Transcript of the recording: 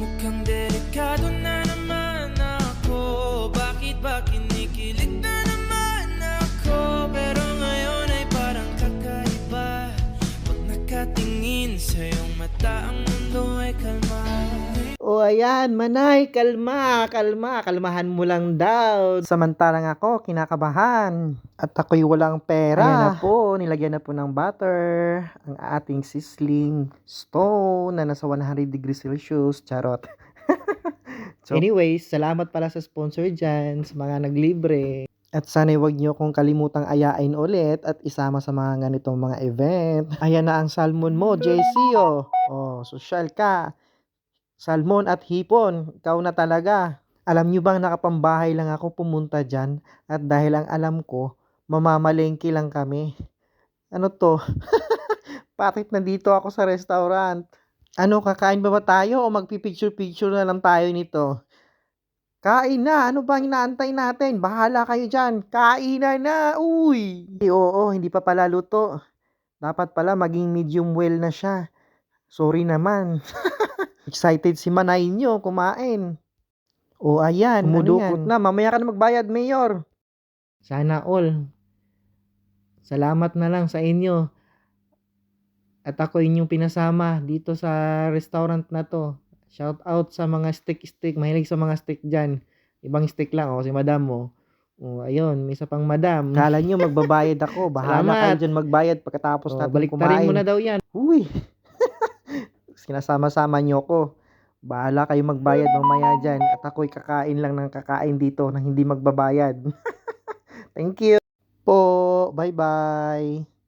Mukhang delikado na naman ako. Bakit ba kinikilig na naman ako? Pero ngayon ay parang kakaiba. Pag nakatingin sa iyong mata, ang mundo ay kalma. O ayan, Manay, kalma, kalma, kalmahan mo lang daw. Samantalang ako, kinakabahan. At ako'y walang pera. Ayan na po, nilagyan na po ng butter ang ating sizzling stone na nasa 100 degrees Celsius. Charot. So, anyways, salamat pala sa sponsor dyan, sa mga naglibre. At sana'y wag nyo kong kalimutang ayain ulit at isama sa mga ganitong mga event. Ayan na ang salmon mo, JC, oh. Oh, social ka. Salmon at hipon, ikaw na talaga. Alam nyo bang nakapambahay lang ako pumunta dyan at dahil ang alam ko, mamamalengke lang kami. Ano to? Bakit nandito ako sa restaurant? Ano, kakain ba tayo o magpipicture-picture na lang tayo nito? Kain na! Ano bang inaantay natin? Bahala kayo dyan! Kainan na! Uy! Oo, hindi pa pala luto. Dapat pala maging medium well na siya. Sorry naman. Excited si Manay nyo kumain. O ayan, umudukot na. Mamaya ka na magbayad, Mayor. Sana all. Salamat na lang sa inyo. At ako inyong pinasama dito sa restaurant na to. Shout out sa mga stick. Mahilig sa mga stick dyan. Ibang stick lang. O, si madam mo. O, ayun. May isa pang madam. Kala nyo magbabayad ako. Bahala kayo dyan magbayad pagkatapos natin kumain. Baliktarin mo na daw yan. Uy. Sinasama-sama nyo ko. Bahala kayo magbayad mamaya dyan. At ako'y kakain lang ng kakain dito nang hindi magbabayad. Thank you po. Bye-bye.